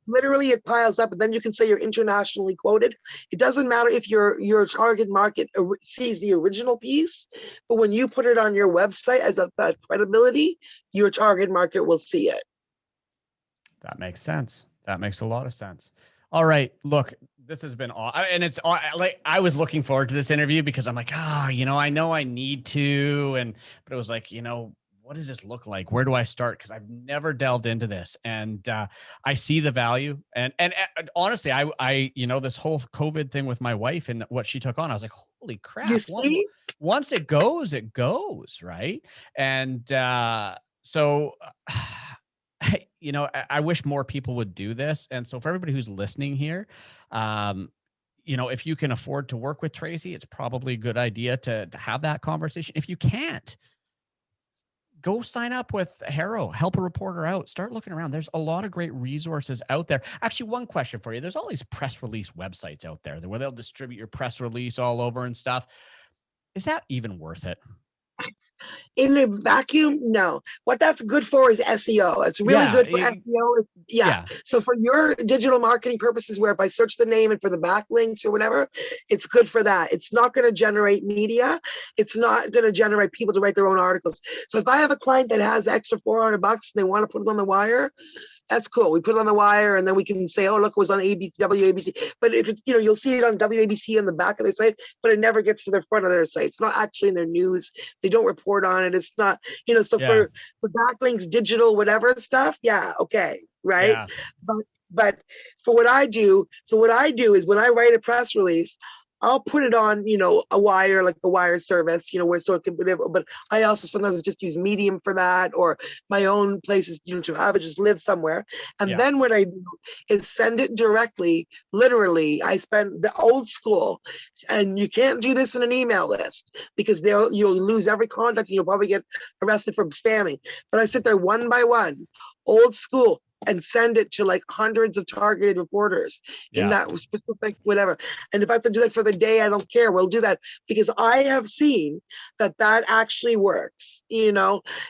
literally it piles up, and then you can say you're internationally quoted. It doesn't matter if your target market sees the original piece, but when you put it on your website as that credibility, your target market will see it. That makes sense. That makes a lot of sense. All right, look, this has been and it's like I was looking forward to this interview because I'm like, I know I need to, but it was like, what does this look like? Where do I start? Because I've never delved into this, and I see the value. And honestly, I this whole COVID thing with my wife and what she took on, I was like, holy crap! Once it goes, right? And so. I wish more people would do this. And so for everybody who's listening here, if you can afford to work with Tracy, it's probably a good idea to have that conversation. If you can't, go sign up with Harrow, help a reporter out, start looking around. There's a lot of great resources out there. Actually, one question for you. There's all these press release websites out there where they'll distribute your press release all over and stuff. Is that even worth it? In a vacuum, no. What that's good for is SEO. It's really good for SEO. So for your digital marketing purposes, where if I search the name and for the backlinks or whatever, it's good for that. It's not going to generate media. It's not going to generate people to write their own articles. So if I have a client that has extra $400 and they want to put it on the wire, that's cool. We put it on the wire and then we can say, oh, look, it was on WABC. But if it's, you'll see it on WABC on the back of their site, but it never gets to the front of their site. It's not actually in their news. They don't report on it. It's not, for backlinks, digital, whatever stuff. Yeah. Okay. Right. Yeah. But for what I do, is when I write a press release, I'll put it on, a wire, like the wire service, where so it can be, but I also sometimes just use Medium for that, or my own places, to have it just live somewhere. And then what I do is send it directly, literally. I spend the old school, and you can't do this in an email list because you'll lose every contact and you'll probably get arrested for spamming. But I sit there one by one, old school, and send it to like hundreds of targeted reporters in that specific whatever. And if I have to do that for the day, I don't care. We'll do that because I have seen that actually works,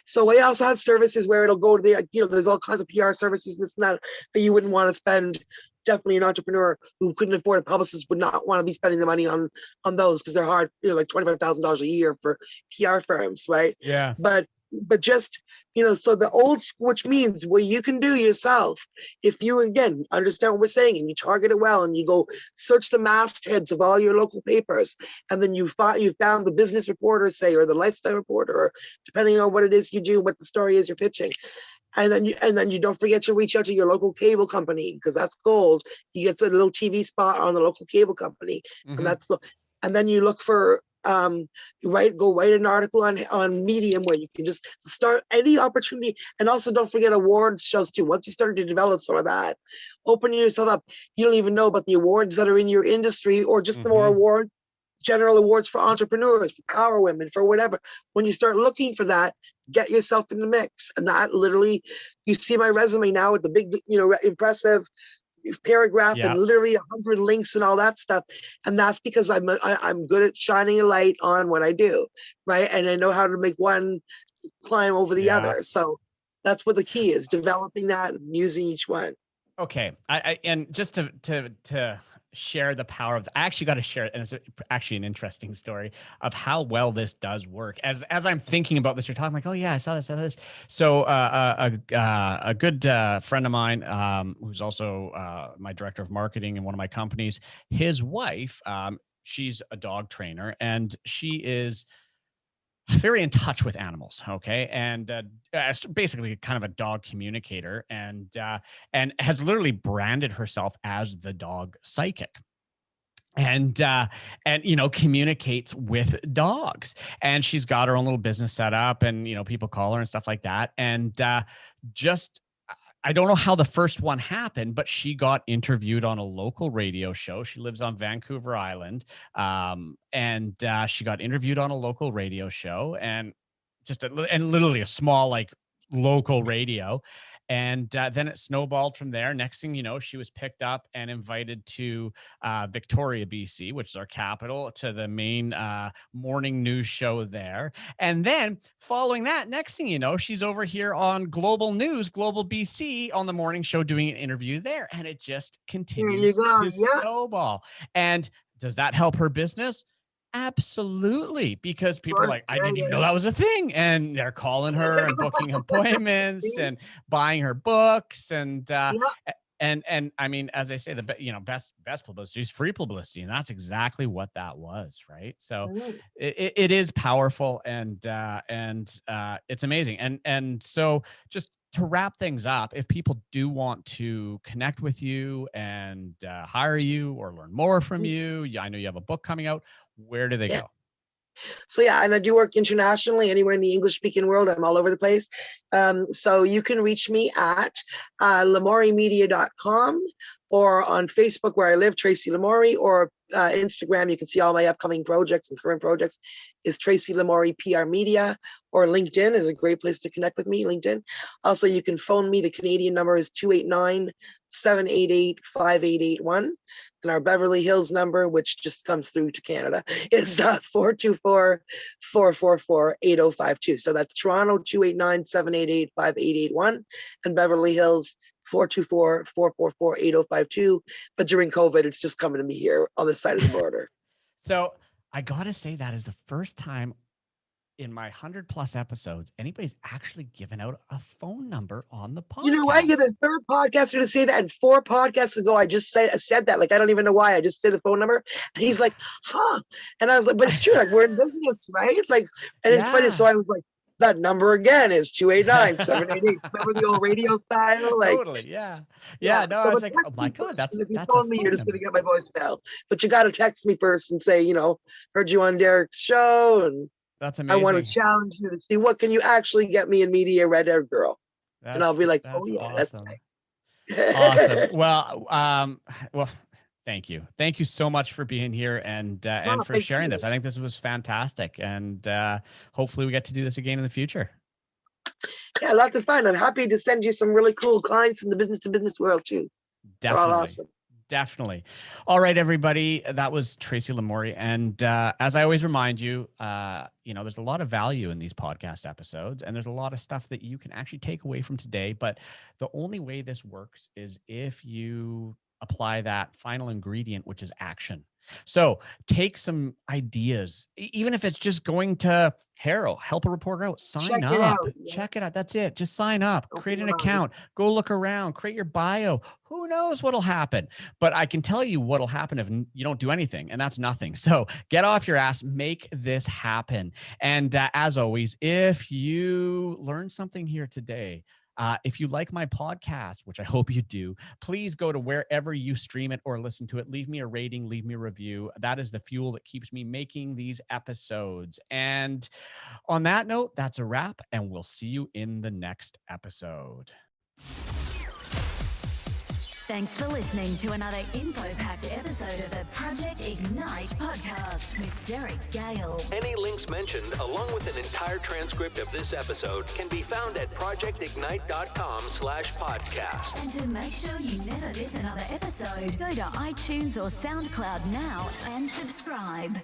So I also have services where it'll go to the, there's all kinds of PR services that you wouldn't want to spend. Definitely an entrepreneur who couldn't afford a publicist would not want to be spending the money on those because they're hard, like $25,000 a year for PR firms, right? Yeah. But just, so the old school, which means what you can do yourself, if you, again, understand what we're saying and you target it well and you go search the mastheads of all your local papers, and then you found the business reporter, say, or the lifestyle reporter, or depending on what it is you do, what the story is you're pitching. And then you don't forget to reach out to your local cable company because that's gold. You get a little TV spot on the local cable company, and then you look for go write an article on Medium where you can just start any opportunity. And also don't forget awards shows too. Once you start to develop some of that, open yourself up. You don't even know about the awards that are in your industry or just the more awards general awards for entrepreneurs, for power women, for whatever. When you start looking for that, get yourself in the mix. And that literally, you see my resume now with the big, impressive paragraph and literally 100 links and all that stuff. And that's because I'm good at shining a light on what I do, right? And I know how to make one climb over the other. So that's what the key is, developing that and using each one. Okay. I and just to share the power of, I actually got to share it. And it's actually an interesting story of how well this does work. As I'm thinking about this, you're talking like, oh yeah, I saw this. So a good friend of mine, who's also my director of marketing in one of my companies, his wife, she's a dog trainer, and she is very in touch with animals. Okay. And basically kind of a dog communicator, and has literally branded herself as the dog psychic. And communicates with dogs, and she's got her own little business set up, and people call her and stuff like that. And just I don't know how the first one happened, but she got interviewed on a local radio show. She lives on Vancouver Island. And she got interviewed on a local radio show, and literally a small, like, local radio. And then it snowballed from there. Next thing you know, she was picked up and invited to Victoria, BC, which is our capital, to the main morning news show there. And then following that, next thing you know, she's over here on Global News, Global BC, on the morning show doing an interview there. And it just continues to snowball. And does that help her business? Absolutely, because people are like, I didn't even know that was a thing, and they're calling her and booking appointments and buying her books, and I mean, as I say, the best publicity is free publicity, and that's exactly what that was, right? So it is powerful, and it's amazing, and so just to wrap things up, if people do want to connect with you and hire you or learn more from you, I know you have a book coming out. Where do they go? So and I do work internationally, anywhere in the English-speaking world. I'm all over the place. So you can reach me at lamouriemedia.com, or on Facebook, where I live, Tracy Lamourie, or Instagram. You can see all my upcoming projects and current projects is Tracy Lamourie PR Media, or LinkedIn is a great place to connect with me, LinkedIn. Also, you can phone me. The Canadian number is 289-788-5881. And our Beverly Hills number, which just comes through to Canada, is 424-444-8052. So that's Toronto, 289-788-5881, and Beverly Hills, 424-444-8052. But during COVID, it's just coming to me here on this side of the border. So I got to say, that is the first time in my 100+ episodes anybody's actually given out a phone number on the podcast. You know what? You're the third podcaster to say that, and 4 podcasts ago I just said that. Like, I don't even know why. I just said the phone number, and he's like, huh? And I was like, but it's true. Like, we're in business, right? Like, and it's funny. So I was like, that number again is 289-788. Remember the old radio style? Like, totally. Yeah. No, so I was like, oh my God, that's if you phone me, you're just gonna get my voicemail. But you got to text me first and say, heard you on Derek's show, and that's amazing. I want to challenge you to see what can you actually get me in media, red-haired girl. And I'll be like, oh yeah, awesome. That's nice. Awesome. Well, thank you. Thank you so much for being here and for sharing this. I think this was fantastic, and hopefully we get to do this again in the future. Yeah, lots of fun. I'm happy to send you some really cool clients in the business-to-business world too. Definitely. They're all awesome. Definitely. All right, everybody. That was Tracy Lamourie. And as I always remind you, there's a lot of value in these podcast episodes, and there's a lot of stuff that you can actually take away from today. But the only way this works is if you apply that final ingredient, which is action. So take some ideas, even if it's just going to Harrow, help a reporter out, sign up, check it out. That's it. Just sign up, create an account, go look around, create your bio. Who knows what'll happen? But I can tell you what'll happen if you don't do anything, and that's nothing. So get off your ass, make this happen. And as always, if you learned something here today, if you like my podcast, which I hope you do, please go to wherever you stream it or listen to it. Leave me a rating, leave me a review. That is the fuel that keeps me making these episodes. And on that note, that's a wrap, and we'll see you in the next episode. Thanks for listening to another info-packed episode of the Project Ignite podcast with Derek Gale. Any links mentioned, along with an entire transcript of this episode, can be found at projectignite.com/podcast. And to make sure you never miss another episode, go to iTunes or SoundCloud now and subscribe.